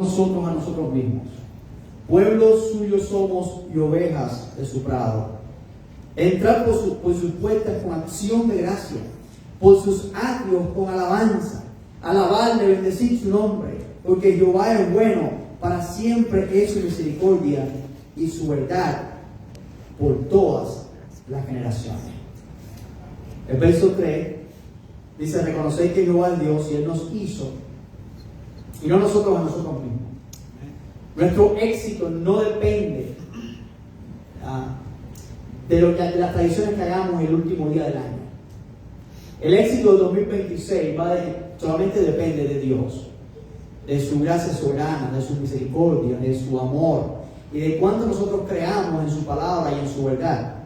nosotros a nosotros mismos. Pueblo suyo somos y ovejas de su prado. Entrad por sus puertas con acción de gracia, por sus atrios con alabanza. Alabarle, bendecid su nombre, porque Jehová es bueno, para siempre es su misericordia y su verdad por todas las generaciones. El verso 3 dice: reconoced que Jehová es Dios y Él nos hizo, y no nosotros a nosotros mismos. Nuestro éxito no depende de las tradiciones que hagamos el último día del año. El éxito de 2026 solamente depende de Dios, de su gracia soberana, de su misericordia, de su amor y de cuánto nosotros creamos en su palabra y en su verdad.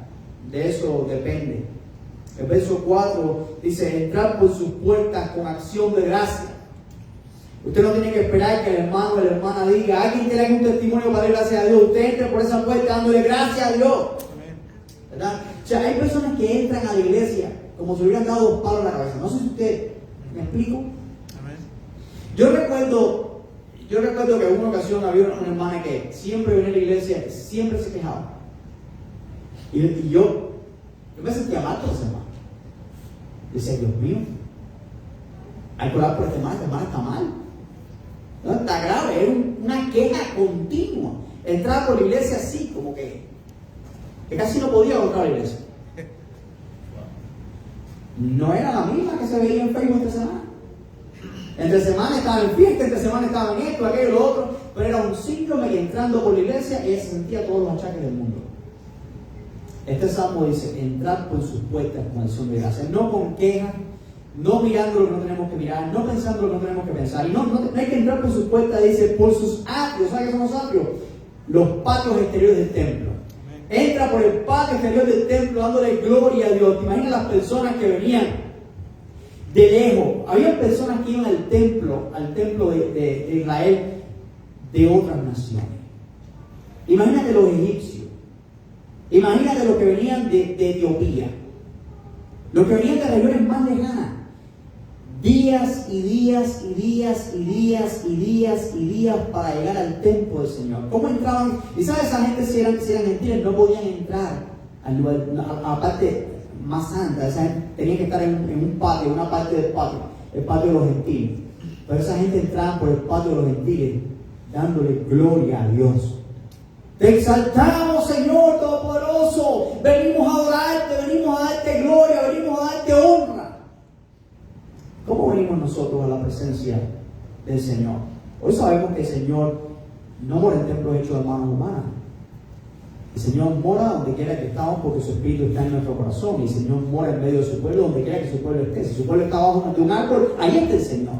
De eso depende. El verso 4 dice: entrad por sus puertas con acción de gracia. Usted no tiene que esperar que el hermano o la hermana diga: alguien tiene un testimonio para dar gracias a Dios. Usted entre por esa puerta dándole gracias a Dios. ¿Verdad? O sea, hay personas que entran a la iglesia como si hubieran dado 2 palos en la cabeza. No sé si usted me explico. Yo recuerdo que en una ocasión había una hermana que siempre venía a la iglesia, siempre se quejaba. Y yo me sentía mal por esa hermana. Decía: Dios mío, hay que orar por esta hermana está mal. No, está grave, era una queja continua. Entraba por la iglesia así, como que casi no podía entrar a la iglesia. No era la misma que se veía en Facebook entre semana. Entre semana estaba en fiesta, entre semana estaba en esto, aquello, lo otro, pero era un síndrome que entrando por la iglesia ella se sentía todos los achaques del mundo. Este salmo dice: entrad por sus puertas con acción de gracia, no con quejas, no mirando lo que no tenemos que mirar, no pensando lo que no tenemos que pensar. Y no hay que entrar por sus puertas, dice, por sus atrios. ¿Sabes qué son los atrios? Los patios exteriores del templo. Entra por el patio exterior del templo dándole gloria a Dios. ¿Te imaginas las personas que venían de lejos? Había personas que iban al templo de Israel de otras naciones. Imagínate los egipcios. Imagínate los que venían de Etiopía. Los que venían de regiones más lejanas. Días y días y días y días y días y días para llegar al templo del Señor. ¿Cómo entraban? Y sabes, esa gente si eran gentiles no podían entrar al lugar, a la parte más santa. Esa gente tenía que estar en un patio, una parte del patio, el patio de los gentiles. Pero esa gente entraba por el patio de los gentiles dándole gloria a Dios. Te exaltamos, Señor Todopoderoso. Venimos a adorarte, venimos a darte gloria, venimos a darte honra. ¿Cómo venimos nosotros a la presencia del Señor? Hoy sabemos que el Señor no mora en templos hechos de manos humanas. El Señor mora donde quiera que estamos, porque su Espíritu está en nuestro corazón. Y el Señor mora en medio de su pueblo, donde quiera que su pueblo esté. Si su pueblo está abajo de un árbol, ahí está el Señor.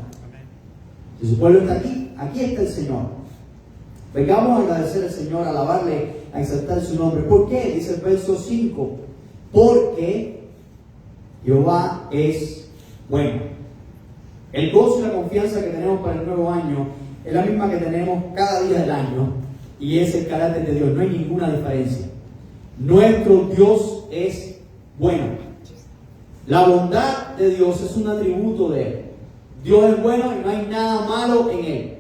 Si su pueblo está aquí, aquí está el Señor. Vengamos a agradecer al Señor, a alabarle, a exaltar su nombre. ¿Por qué? Dice el verso 5. Porque Jehová es bueno. El gozo y la confianza que tenemos para el nuevo año es la misma que tenemos cada día del año, y es el carácter de Dios. No hay ninguna diferencia. Nuestro Dios es bueno. La bondad de Dios es un atributo de Él. Dios es bueno y no hay nada malo en Él.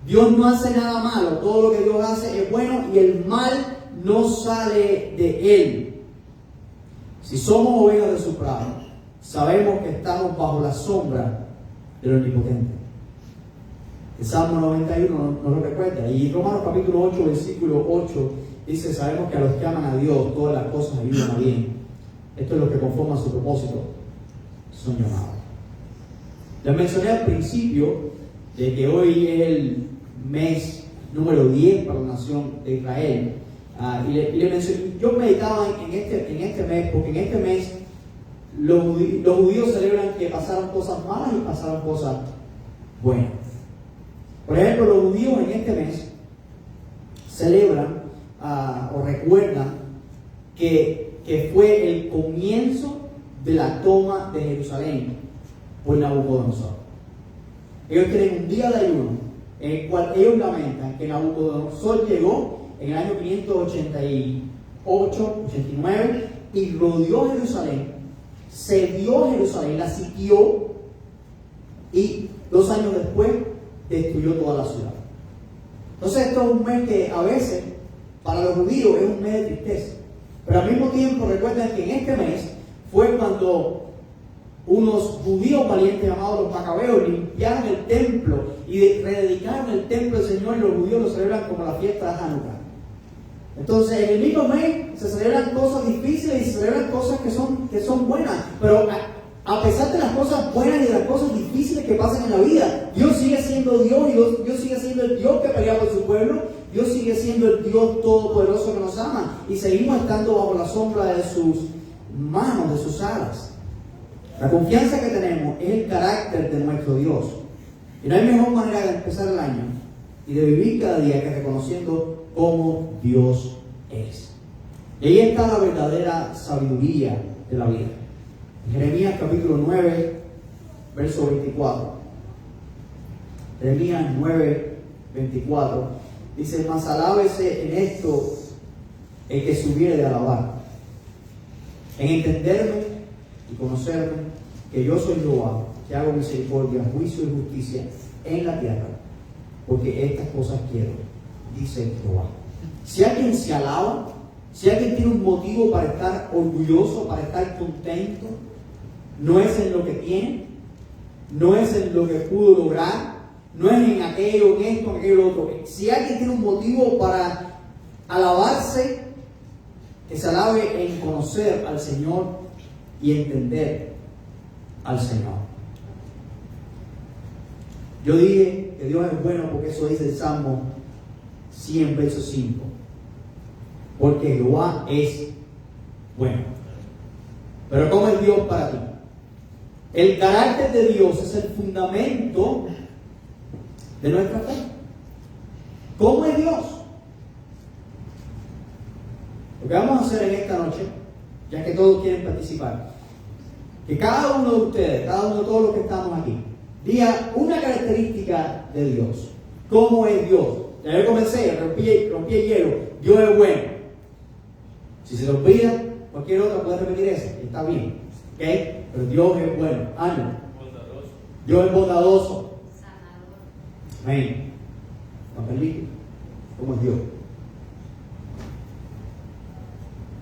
Dios no hace nada malo. Todo lo que Dios hace es bueno y el mal no sale de Él. Si somos ovejas de su prado, sabemos que estamos bajo la sombra del Omnipotente. El Salmo 91 nos lo recuerda. Y Romanos capítulo 8, versículo 8 dice: sabemos que a los que aman a Dios todas las cosas ayudan a bien. Esto es lo que conforma su propósito son llamados. Les mencioné al principio de que hoy es el mes número 10 para la nación de Israel. Y le mencioné, yo meditaba en este mes, porque en este mes los judíos celebran que pasaron cosas malas y pasaron cosas buenas. Por ejemplo, los judíos en este mes celebran o recuerdan que fue el comienzo de la toma de Jerusalén por Nabucodonosor. Ellos tienen un día de ayuno en el cual ellos lamentan que Nabucodonosor llegó en el año 588-89 y rodeó Jerusalén, sedió Jerusalén, la sitió, y 2 años después destruyó toda la ciudad. Entonces esto es un mes que a veces para los judíos es un mes de tristeza. Pero al mismo tiempo recuerden que en este mes fue cuando unos judíos valientes llamados los macabeos limpiaron el templo y rededicaron el templo del Señor, y los judíos lo celebran como la fiesta de Hanukkah. Entonces en el mismo mes se celebran cosas difíciles y se celebran cosas que son buenas, pero a pesar de las cosas buenas y de las cosas difíciles que pasan en la vida, Dios sigue siendo Dios, y Dios sigue siendo el Dios que pelea por su pueblo. Dios sigue siendo el Dios todopoderoso que nos ama, y seguimos estando bajo la sombra de sus manos, de sus alas. La confianza que tenemos es el carácter de nuestro Dios. Y no hay mejor manera de empezar el año y de vivir cada día que reconociendo cómo Dios es. Y ahí está la verdadera sabiduría de la vida. Jeremías capítulo 9, verso 24. Jeremías 9, 24. Dice: mas alábese en esto el que se hubiere de alabar, en entenderme y conocerme, que yo soy Jehová, que hago misericordia, juicio y justicia en la tierra, porque estas cosas quiero, dice Jehová. Si alguien se alaba, si alguien tiene un motivo para estar orgulloso, para estar contento, no es en lo que tiene, no es en lo que pudo lograr, no es en aquello, en esto, en aquello otro. Si alguien tiene un motivo para alabarse, que se alabe en conocer al Señor y entender al Señor. Yo dije que Dios es bueno porque eso dice el Salmo 100, verso 5. Porque Jehová es bueno. Pero ¿cómo es Dios para ti? El carácter de Dios es el fundamento de nuestra fe. ¿Cómo es Dios? Lo que vamos a hacer en esta noche, ya que todos quieren participar, que cada uno de ustedes, cada uno de todos los que estamos aquí, diga una característica de Dios. ¿Cómo es Dios? Ya yo comencé, rompí el hielo. Dios es bueno. Si se le olvida, cualquier otra puede repetir eso. Está bien. ¿Ok? Pero Dios es bueno. Ánimo. Dios es bondadoso. Amén. ¿Cómo es Dios?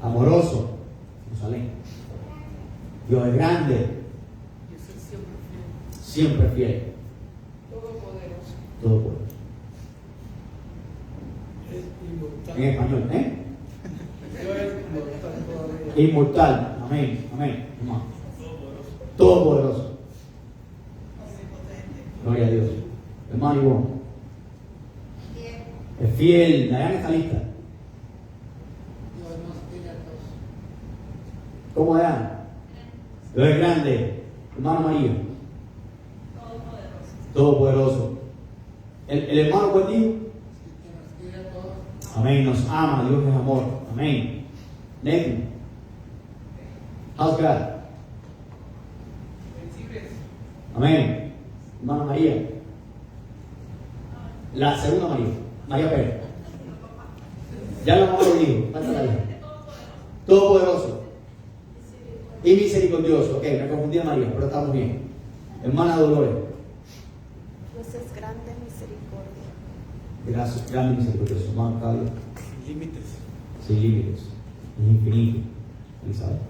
Amoroso. Jerusalén. Dios es grande. Siempre fiel. Todopoderoso. En español, Inmortal. Amén. Amén. Todopoderoso. Gloria a Dios. Hermano Ivonne. Es fiel. Dayan está lista. ¿Cómo Dayan? Dios es grande. Hermano María. Todopoderoso. El hermano ¿cuál dijo? Amén. Nos ama. Dios es amor. Amén. Nathan. How's God? Amén. Hermana María. La segunda María. María Pérez. Ya la mamá lo dijo. Todopoderoso. Y misericordioso. Ok, me confundí a María, pero estamos bien. Hermana Dolores. Dios es grande misericordia. Gracias, grande misericordioso. Hermano Carlos. Sin límites. Sin límites. Es infinito. Elizabeth.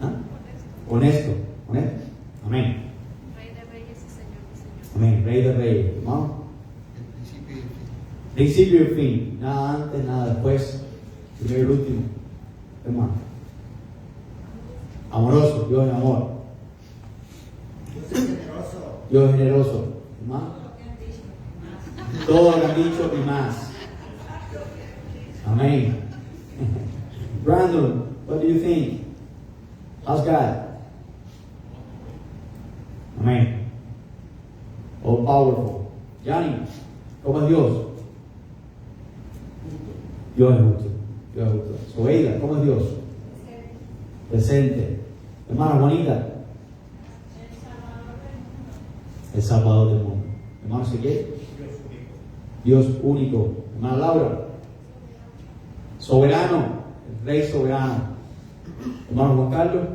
¿Ah? Honesto. Honesto. Amén. Rey de reyes y Señor de señores. Amén. Rey de reyes. Hermano. El principio y el fin. Principio y fin. Nada antes, nada después. Primero y último. Hermano. Amoroso. Dios es amor. Dios es generoso. Hermano. Todo lo que han dicho y más. Amén. Brandon, what do you think? How's God? Amén. All powerful. Johnny, ¿cómo es Dios? Dios es justo. Dios es justo. Sobeida, ¿cómo es Dios? Presente. Hermana Juanita. El Salvador del mundo. Hermano Ezequiel. Dios único. Hermana Laura. Soberano. El Rey soberano. Hermano Juan Carlos.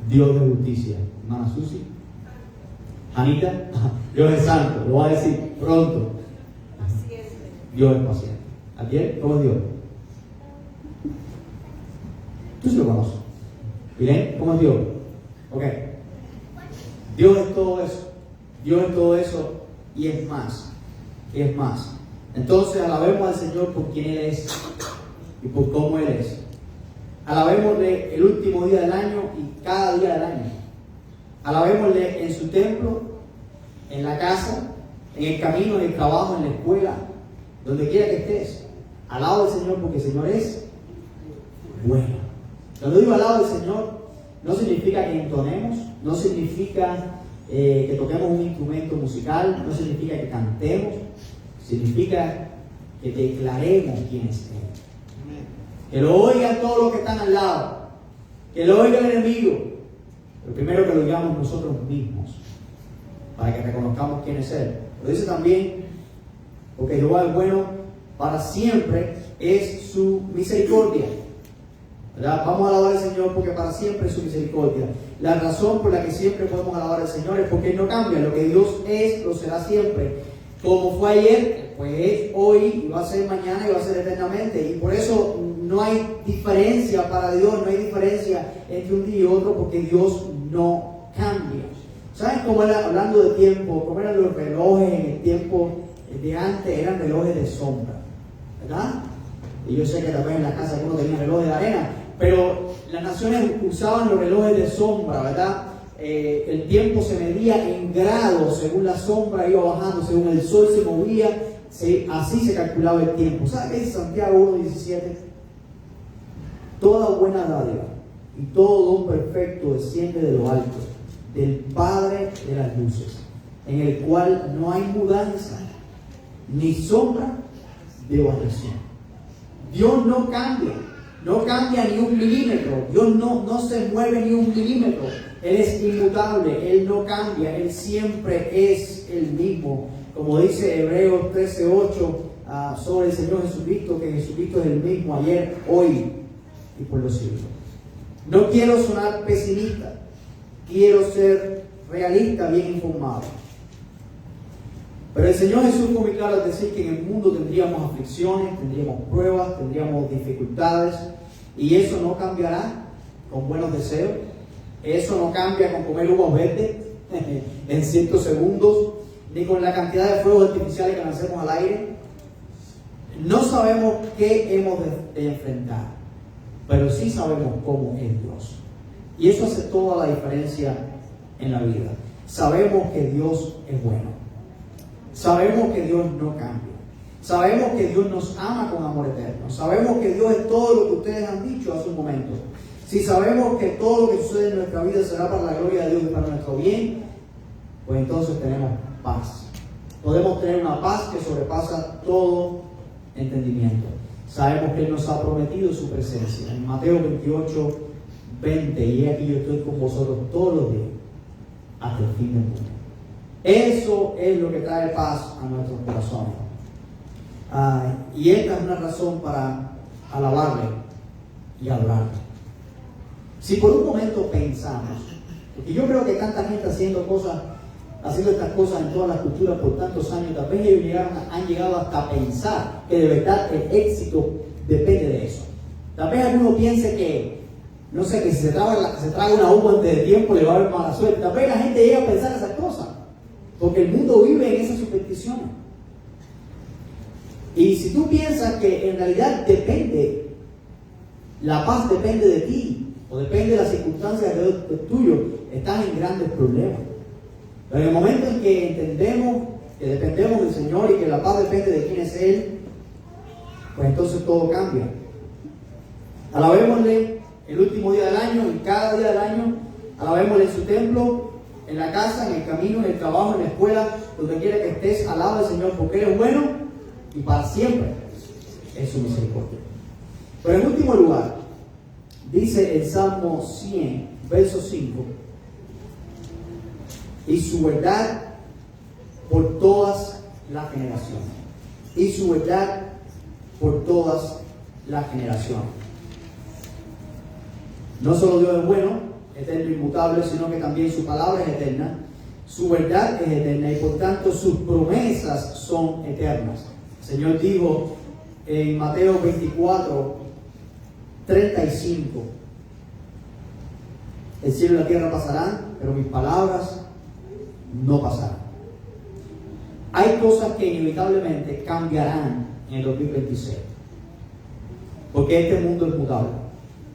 Dios de justicia. Hermana Susi. Anita. Dios es santo. Lo voy a decir pronto. Dios es paciente. ¿Adiel? ¿Cómo es Dios? Tú sí lo conoces. ¿Bien? ¿Cómo es Dios? Ok. Dios es todo eso. Dios es todo eso y es más. Y es más. Entonces alabemos al Señor por quien Él es y por cómo Él es. Alabémosle el último día del año y cada día del año. Alabémosle en su templo, en la casa, en el camino, en el trabajo, en la escuela, donde quiera que estés. Alaba al Señor porque el Señor es bueno. Cuando digo alaba al Señor, no significa que entonemos, no significa que toquemos un instrumento musical, no significa que cantemos, significa que declaremos quién es Él. Que lo oigan todos los que están al lado, que lo oiga el enemigo, pero primero que lo digamos nosotros mismos, para que reconozcamos quién es Él. Lo dice también, porque Jehová es bueno, para siempre es su misericordia. ¿Verdad? Vamos a alabar al Señor porque para siempre es su misericordia. La razón por la que siempre podemos alabar al Señor es porque Él no cambia. Lo que Dios es, lo será siempre. Como fue ayer, pues es hoy, y va a ser mañana, y va a ser eternamente. Y por eso no hay diferencia para Dios, no hay diferencia entre un día y otro, porque Dios no cambia. ¿Saben cómo era, hablando de tiempo, cómo eran los relojes en el tiempo de antes? Eran relojes de sombra, ¿verdad? Y yo sé que también en la casa algunos tenían relojes de arena, pero las naciones usaban los relojes de sombra, ¿verdad? El tiempo se medía en grados según la sombra iba bajando, según el sol se movía, así se calculaba el tiempo. ¿Sabe qué dice Santiago 1:17? Toda buena dádiva y todo don perfecto desciende de lo alto, del Padre de las luces, en el cual no hay mudanza ni sombra de variación. Dios no cambia ni un milímetro, Dios no se mueve ni un milímetro. Él es inmutable, Él no cambia, Él siempre es el mismo. Como dice Hebreos 13:8 sobre el Señor Jesucristo, que Jesucristo es el mismo ayer, hoy y por los siglos. No quiero sonar pesimista, quiero ser realista, bien informado. Pero el Señor Jesús fue muy claro al decir que en el mundo tendríamos aflicciones, tendríamos pruebas, tendríamos dificultades, y eso no cambiará con buenos deseos. Eso no cambia con comer uvas verdes en 100 segundos, ni con la cantidad de fuegos artificiales que lancemos al aire. No sabemos qué hemos de enfrentar, pero sí sabemos cómo es Dios. Y eso hace toda la diferencia en la vida. Sabemos que Dios es bueno. Sabemos que Dios no cambia. Sabemos que Dios nos ama con amor eterno. Sabemos que Dios es todo lo que ustedes han dicho hace un momento. Si sabemos que todo lo que sucede en nuestra vida será para la gloria de Dios y para nuestro bien, pues entonces tenemos paz. Podemos tener una paz que sobrepasa todo entendimiento. Sabemos que Él nos ha prometido su presencia. En Mateo 28:20, y aquí yo estoy con vosotros todos los días, hasta el fin del mundo. Eso es lo que trae paz a nuestros corazones. Y esta es una razón para alabarle y adorarle. Si por un momento pensamos, porque yo creo que tanta gente haciendo estas cosas en todas las culturas por tantos años, tal vez ellos han llegado hasta pensar que de verdad el éxito depende de eso. Tal vez alguno piense que, no sé, que si se traga una uva antes de tiempo le va a haber mala suerte. Tal vez la gente llega a pensar esas cosas, porque el mundo vive en esas supersticiones. Y si tú piensas que en realidad la paz depende de ti, o depende de las circunstancias alrededor tuyo, estás en grandes problemas. Pero en el momento en que entendemos que dependemos del Señor y que la paz depende de quién es Él, pues entonces todo cambia. Alabémosle el último día del año y cada día del año. Alabémosle en su templo, en la casa, en el camino, en el trabajo, en la escuela, donde quiera que estés. Alaba al Señor porque Él es bueno y para siempre es su misericordia. Pero en último lugar, dice el Salmo 100, verso 5, y su verdad por todas las generaciones. Y su verdad por todas las generaciones. No solo Dios es bueno, eterno e inmutable, sino que también su palabra es eterna, su verdad es eterna y por tanto sus promesas son eternas. El Señor dijo en Mateo 24:35, el cielo y la tierra pasarán, pero mis palabras no pasarán. Hay cosas que inevitablemente cambiarán en el 2026, porque este mundo es mutable.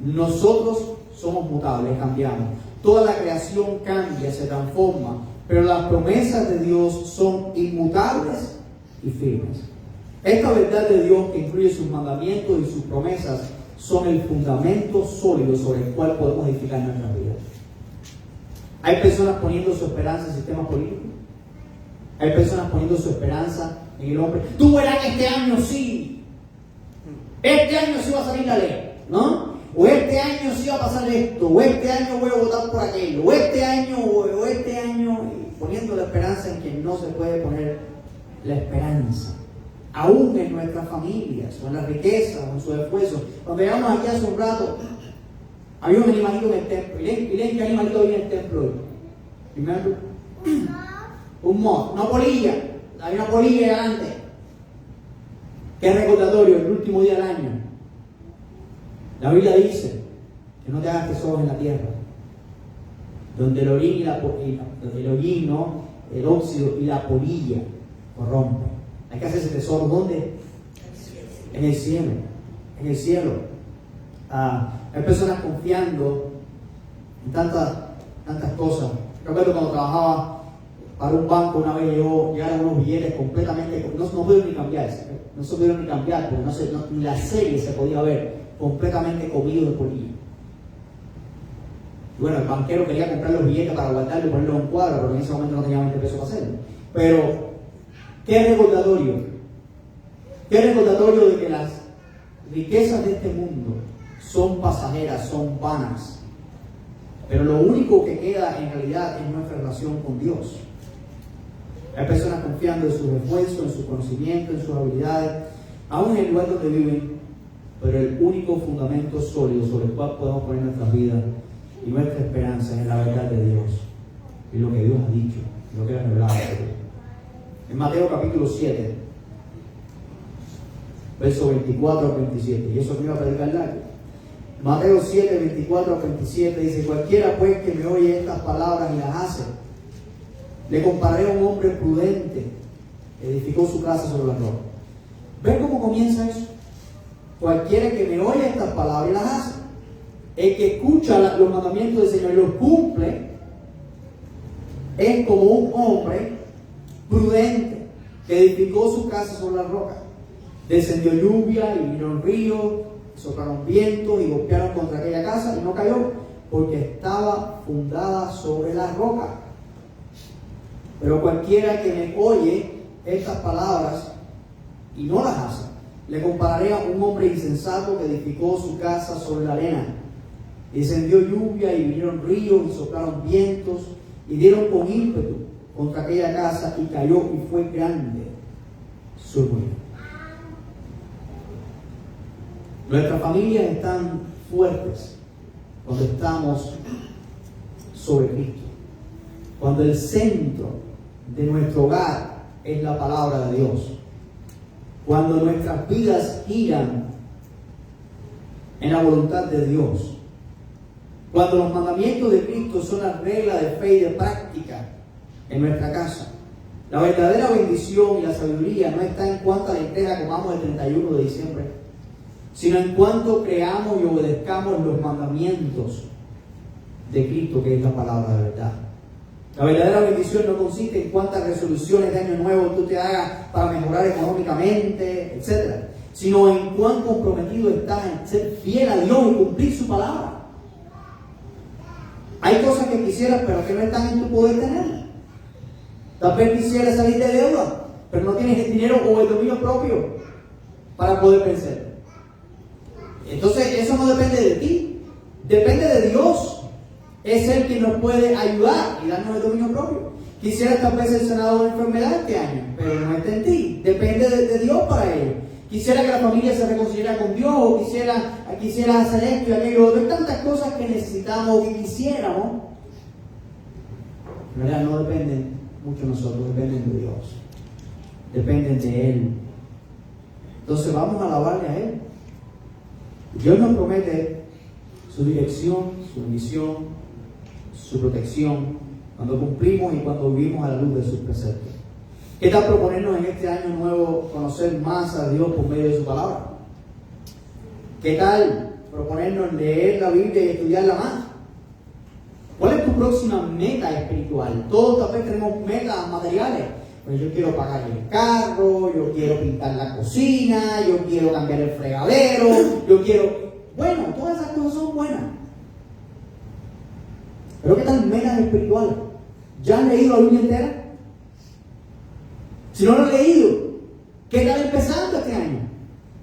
Nosotros somos mutables, cambiamos. Toda la creación cambia, se transforma, pero las promesas de Dios son inmutables y firmes. Esta verdad de Dios, que incluye sus mandamientos y sus promesas, son el fundamento sólido sobre el cual podemos edificar nuestra vida. Hay personas poniendo su esperanza en el sistema político. Hay personas poniendo su esperanza en el hombre. Tú verás que este año sí. Este año sí va a salir la ley, ¿no? O este año sí va a pasar esto. O este año voy a votar por aquello. O este año, y poniendo la esperanza en quien no se puede poner la esperanza. Aún en nuestras familias, o en la riqueza, o en su esfuerzo. Cuando llegamos aquí hace un rato, había un animalito en el templo. ¿Y leen qué animalito había en el templo hoy? Primero, un moth, una polilla. Había una polilla delante. Qué recordatorio, el último día del año. La Biblia dice que no te hagas tesoros en la tierra, donde el orín el óxido y la polilla corrompen. Hay que hacerse tesoro, ¿dónde? En el cielo. En el cielo. Hay personas confiando en tantas cosas. Recuerdo cuando trabajaba para un banco, una vez llegaron unos billetes completamente, no pudieron ni cambiarse. No se pudieron ni cambiar, porque ni la serie se podía ver, completamente comido de polilla. Y bueno, el banquero quería comprar los billetes para guardarlos y ponerlos en un cuadro, pero en ese momento no tenía 20 pesos para hacerlo. Pero ¿qué recordatorio de que las riquezas de este mundo son pasajeras, son vanas? Pero lo único que queda en realidad es nuestra relación con Dios. Hay personas confiando en sus esfuerzos, en su conocimiento, en sus habilidades, aún en el lugar donde viven, pero el único fundamento sólido sobre el cual podemos poner nuestras vidas y nuestra esperanza es en la verdad de Dios y lo que Dios ha dicho, lo que ha revelado. En Mateo capítulo 7, versos 24 al 27, y eso me iba a predicar largo. Mateo 7, 24 al 27 dice: cualquiera pues que me oye estas palabras y las hace, le compararé a un hombre prudente que edificó su casa sobre la roca. ¿Ven cómo comienza eso? Cualquiera que me oye estas palabras y las hace. El que escucha los mandamientos del Señor y los cumple es como un hombre prudente que edificó su casa sobre la roca. Descendió lluvia y vino río, soplaron vientos y golpearon contra aquella casa y no cayó, porque estaba fundada sobre la roca. Pero cualquiera que me oye estas palabras y no las hace, le compararé a un hombre insensato que edificó su casa sobre la arena. Descendió lluvia y vinieron ríos y soplaron vientos y dieron con ímpetu contra aquella casa y cayó y fue grande su ruina. Nuestras familias están fuertes cuando estamos sobre Cristo, cuando el centro de nuestro hogar es la palabra de Dios, cuando nuestras vidas giran en la voluntad de Dios, cuando los mandamientos de Cristo son la regla de fe y de práctica en nuestra casa. La verdadera bendición y la sabiduría no está en cuánta lenteja comamos el 31 de diciembre, sino en cuanto creamos y obedezcamos los mandamientos de Cristo, que es la palabra de verdad. La verdadera bendición no consiste en cuántas resoluciones de año nuevo tú te hagas para mejorar económicamente, etc., sino en cuán comprometido estás en ser fiel a Dios y cumplir su palabra. Hay cosas que quisieras, pero que no están en tu poder tener. Tal vez quisieras salir de deuda, pero no tienes el dinero o el dominio propio para poder vencer. Entonces, eso no depende de ti, depende de Dios. Es Él quien nos puede ayudar y darnos el dominio propio. Quisieras tal vez ser sanado de una enfermedad este año, pero no está en ti, depende de Dios para ello. Quisiera que la familia se reconciliara con Dios, o quisiera hacer esto y aquello. Hay tantas cosas que necesitamos y quisiéramos. En realidad no dependen mucho de nosotros, dependen de Dios. Dependen de Él. Entonces vamos a alabarle a Él. Dios nos promete su dirección, su misión, su protección, cuando cumplimos y cuando vivimos a la luz de sus preceptos. ¿Qué tal proponernos en este año nuevo conocer más a Dios por medio de su palabra? ¿Qué tal proponernos leer la Biblia y estudiarla más? ¿Cuál es tu próxima meta espiritual? Todos tal vez tenemos metas materiales. Pues yo quiero pagar el carro, yo quiero pintar la cocina, yo quiero cambiar el fregadero, yo quiero... Bueno, todas esas cosas son buenas. Pero ¿qué tal metas espirituales? ¿Ya has leído la Biblia entera? Si no lo has leído, ¿qué tal empezando este año?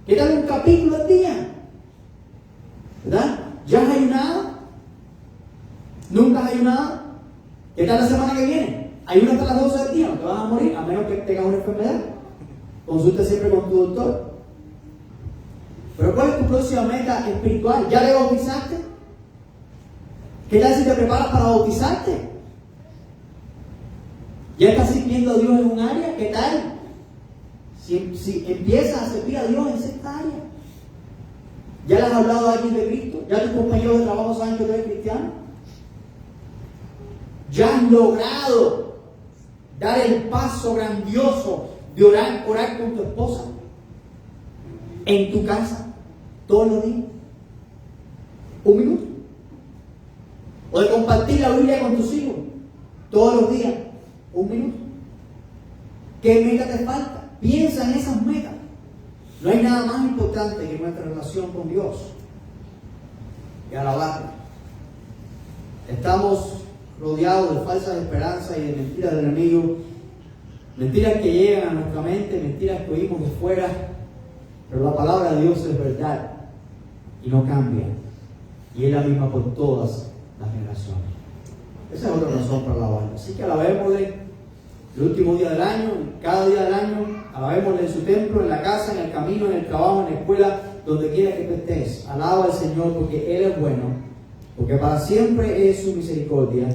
¿Qué tal un capítulo al día? ¿Verdad? ¿Ya has ayunado? ¿Nunca has ayunado? ¿Qué tal la semana que viene? Ayuna hasta las 12 del día, no te vas a morir, a menos que tengas una enfermedad. Consulta siempre con tu doctor. Pero ¿cuál es tu próxima meta espiritual? ¿Ya te bautizaste? ¿Qué tal si te preparas para bautizarte? ¿Ya estás sirviendo a Dios en un área? ¿Qué tal si empiezas a servir a Dios en cierta área? ¿Ya le has hablado a alguien de Cristo? ¿Ya tus compañeros de trabajo saben que tú eres cristiano? ¿Ya has logrado dar el paso grandioso de orar con tu esposa en tu casa todos los días? ¿Un minuto? ¿O de compartir la Biblia con tus hijos todos los días? ¿Un minuto? ¿Qué meta te falta? Piensa en esas metas. No hay nada más importante que nuestra relación con Dios y alabarle. Estamos rodeados de falsas esperanzas y de mentiras del enemigo, mentiras que llegan a nuestra mente, mentiras que oímos de fuera, pero la palabra de Dios es verdad y no cambia, y es la misma por todas las generaciones. Esa es otra razón para alabarle. Así que alabémosle el último día del año, cada día del año, alabémosle en su templo, en la casa, en el camino, en el trabajo, en la escuela, donde quiera que tú estés. Alaba al Señor porque Él es bueno, porque para siempre es su misericordia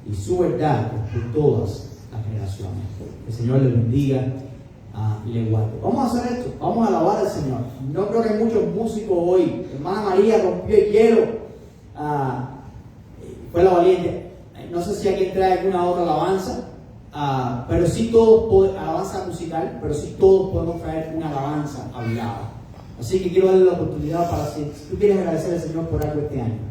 y su verdad por todas las generaciones. Que el Señor les bendiga y les guarde. Vamos a hacer esto, vamos a alabar al Señor. No creo que hay muchos músicos hoy. Hermana María rompió el hielo, fue la valiente. No sé si alguien trae alguna otra alabanza. Pero sí todos, alabanza musical, pero sí todos podemos traer una alabanza hablada. Así que quiero darle la oportunidad para si tú quieres agradecer al Señor por algo este año.